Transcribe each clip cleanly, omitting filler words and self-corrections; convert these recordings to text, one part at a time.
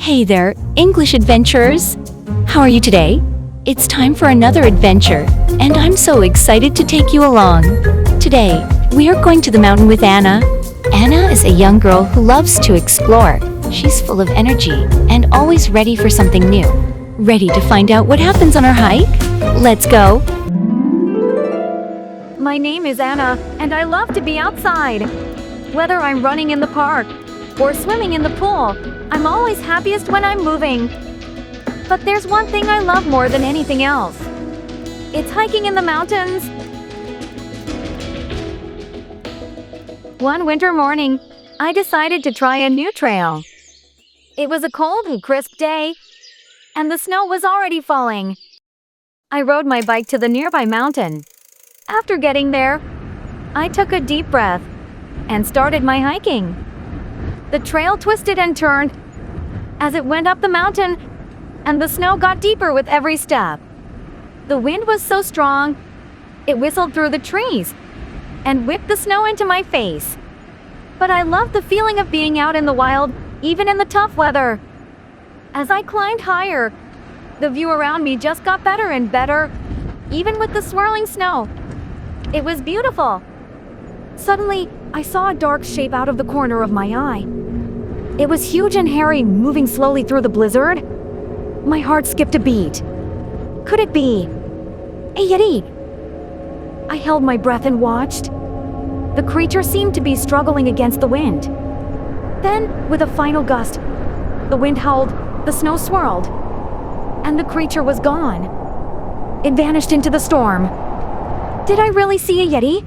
Hey there, English adventurers! How are you today? It's time for another adventure, and I'm so excited to take you along. Today, we are going to the mountain with Anna. Anna is a young girl who loves to explore. She's full of energy and always ready for something new. Ready to find out what happens on our hike? Let's go! My name is Anna, and I love to be outside. Whether I'm running in the park or swimming in the pool, I'm always happiest when I'm moving. But there's one thing I love more than anything else. It's hiking in the mountains. One winter morning, I decided to try a new trail. It was a cold and crisp day, and the snow was already falling. I rode my bike to the nearby mountain. After getting there, I took a deep breath and started my hiking. The trail twisted and turned as it went up the mountain, and the snow got deeper with every step. The wind was so strong, it whistled through the trees and whipped the snow into my face. But I loved the feeling of being out in the wild, even in the tough weather. As I climbed higher, the view around me just got better and better, even with the swirling snow. It was beautiful. Suddenly, I saw a dark shape out of the corner of my eye. It was huge and hairy, moving slowly through the blizzard. My heart skipped a beat. Could it be a yeti? I held my breath and watched. The creature seemed to be struggling against the wind. Then, with a final gust, the wind howled, the snow swirled, and the creature was gone. It vanished into the storm. Did I really see a yeti?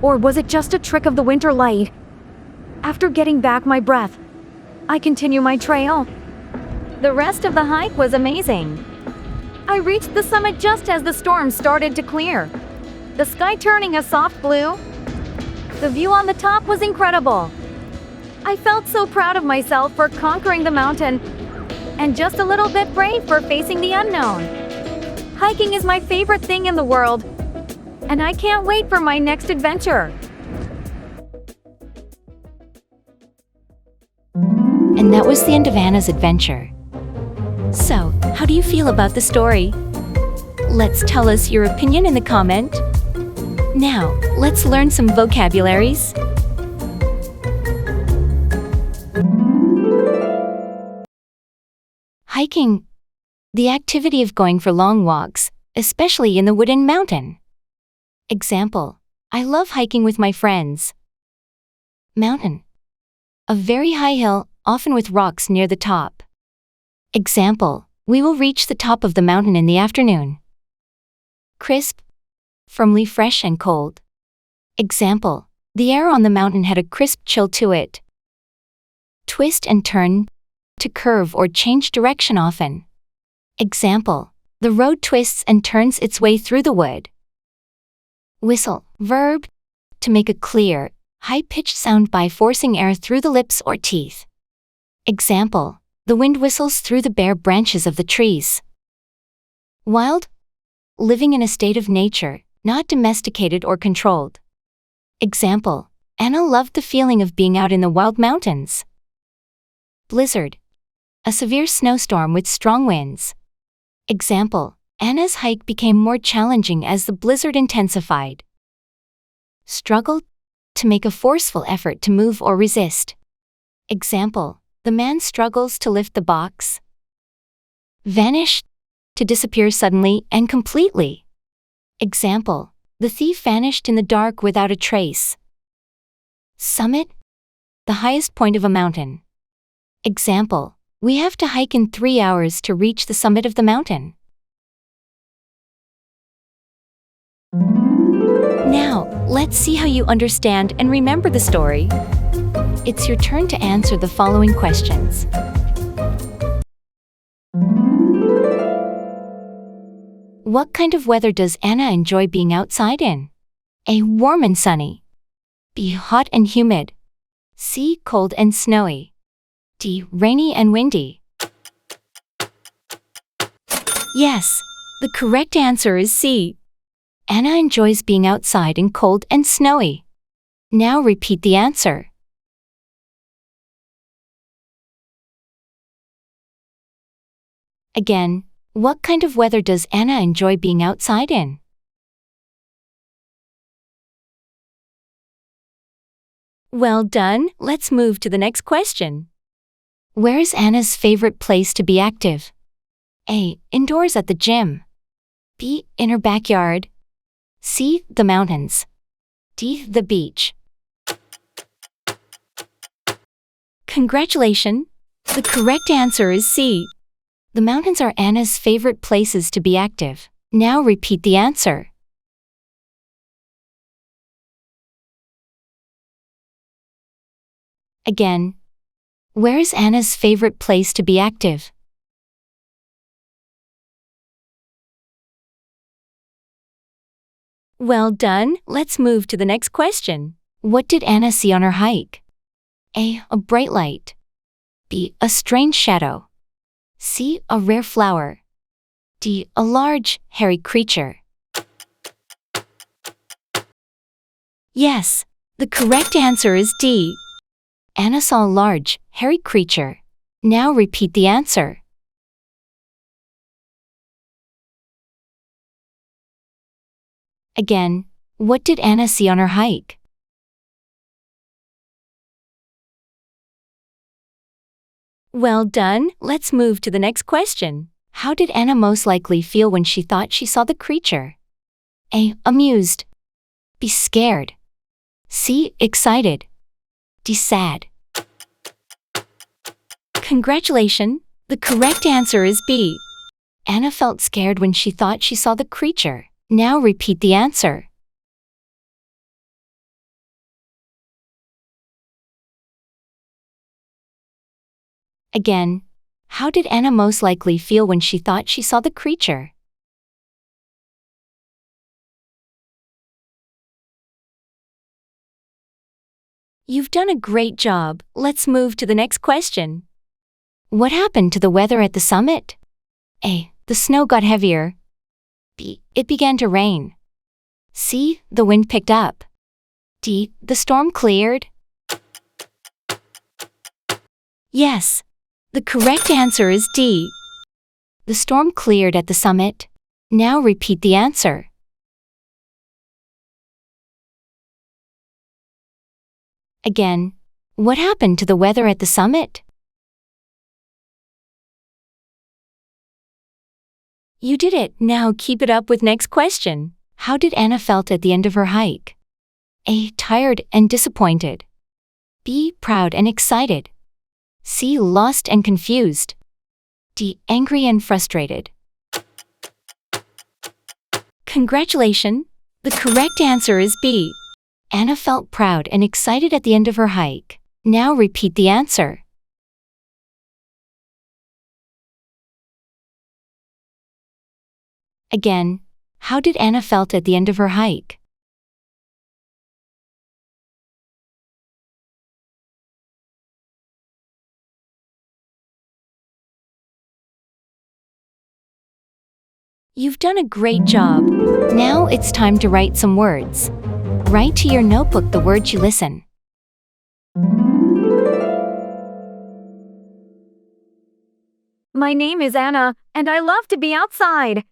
Or was it just a trick of the winter light? After getting back my breath, I continued my trail. The rest of the hike was amazing. I reached the summit just as the storm started to clear, the sky turning a soft blue. The view on the top was incredible. I felt so proud of myself for conquering the mountain and just a little bit brave for facing the unknown. Hiking is my favorite thing in the world, and I can't wait for my next adventure. And that was the end of Anna's adventure. So, how do you feel about the story? Let's tell us your opinion in the comment. Now, let's learn some vocabularies. Hiking. The activity of going for long walks, especially in the wooden mountain. Example: I love hiking with my friends. Mountain. A very high hill, often with rocks near the top. Example: we will reach the top of the mountain in the afternoon. Crisp. Firmly fresh and cold. Example: the air on the mountain had a crisp chill to it. Twist and turn. To curve or change direction often. Example: the road twists and turns its way through the wood. Whistle. Verb. To make a clear, high-pitched sound by forcing air through the lips or teeth. Example: the wind whistles through the bare branches of the trees. Wild. Living in a state of nature, not domesticated or controlled. Example: Anna loved the feeling of being out in the wild mountains. Blizzard. A severe snowstorm with strong winds. Example: Anna's hike became more challenging as the blizzard intensified. Struggle. To make a forceful effort to move or resist. Example: the man struggles to lift the box. Vanish. To disappear suddenly and completely. Example: the thief vanished in the dark without a trace. Summit. The highest point of a mountain. Example: we have to hike in 3 hours to reach the summit of the mountain. Now, let's see how you understand and remember the story. It's your turn to answer the following questions. What kind of weather does Anna enjoy being outside in? A. Warm and sunny. B. Hot and humid. C. Cold and snowy. D. Rainy and windy. Yes, the correct answer is C. Anna enjoys being outside in cold and snowy. Now repeat the answer. Again, what kind of weather does Anna enjoy being outside in? Well done, let's move to the next question. Where is Anna's favorite place to be active? A. Indoors at the gym. B. In her backyard. C. The mountains. D. The beach. Congratulations! The correct answer is C. The mountains are Anna's favorite places to be active. Now repeat the answer. Again, where is Anna's favorite place to be active? Well done, let's move to the next question. What did Anna see on her hike? A. A bright light. B. A strange shadow. C. A rare flower. D. A large, hairy creature. Yes, the correct answer is D. Anna saw a large, hairy creature. Now repeat the answer. Again, what did Anna see on her hike? Well done, let's move to the next question. How did Anna most likely feel when she thought she saw the creature? A. Amused. B. Scared. C. Excited. D. Sad. Congratulations! The correct answer is B. Anna felt scared when she thought she saw the creature. Now repeat the answer. Again, how did Anna most likely feel when she thought she saw the creature? You've done a great job. Let's move to the next question. What happened to the weather at the summit? A. The snow got heavier. B. It began to rain. C. The wind picked up. D. The storm cleared. Yes, the correct answer is D. The storm cleared at the summit. Now repeat the answer. Again, what happened to the weather at the summit? You did it. Now keep it up with next question. How did Anna felt at the end of her hike? A. Tired and disappointed. B. Proud and excited. C. Lost and confused. D. Angry and frustrated. Congratulations! The correct answer is B. Anna felt proud and excited at the end of her hike. Now repeat the answer. Again, how did Anna felt at the end of her hike? You've done a great job. Now it's time to write some words. Write to your notebook the words you listen. My name is Anna, and I love to be outside.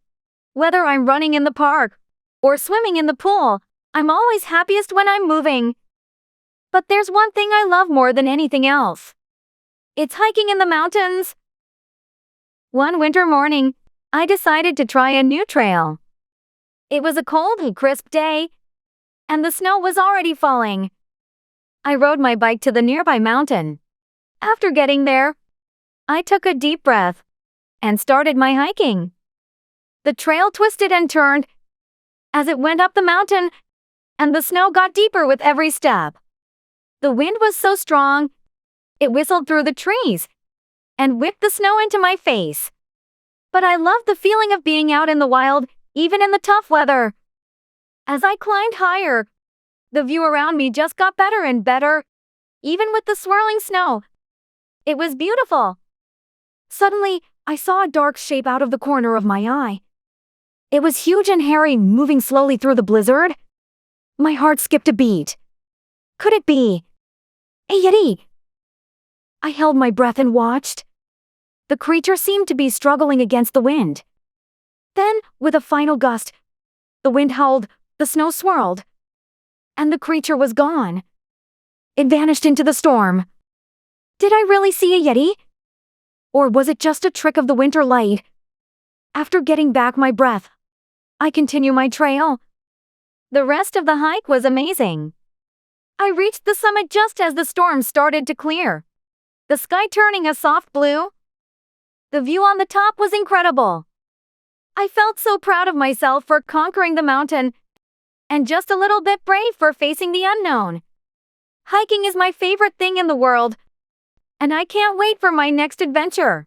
Whether I'm running in the park or swimming in the pool, I'm always happiest when I'm moving. But there's one thing I love more than anything else. It's hiking in the mountains. One winter morning, I decided to try a new trail. It was a cold and crisp day, and the snow was already falling. I rode my bike to the nearby mountain. After getting there, I took a deep breath and started my hiking. The trail twisted and turned as it went up the mountain, and the snow got deeper with every step. The wind was so strong, it whistled through the trees and whipped the snow into my face. But I loved the feeling of being out in the wild, even in the tough weather. As I climbed higher, the view around me just got better and better, even with the swirling snow. It was beautiful. Suddenly, I saw a dark shape out of the corner of my eye. It was huge and hairy, moving slowly through the blizzard. My heart skipped a beat. Could it be a yeti? I held my breath and watched. The creature seemed to be struggling against the wind. Then, with a final gust, the wind howled, the snow swirled, and the creature was gone. It vanished into the storm. Did I really see a Yeti? Or was it just a trick of the winter light? After getting back my breath, I continue my trail. The rest of the hike was amazing. I reached the summit just as the storm started to clear, the sky turning a soft blue. The view on the top was incredible. I felt so proud of myself for conquering the mountain and just a little bit brave for facing the unknown. Hiking is my favorite thing in the world, and I can't wait for my next adventure.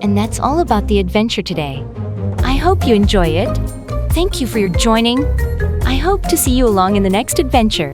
And that's all about the adventure today. I hope you enjoy it. Thank you for your joining. I hope to see you along in the next adventure.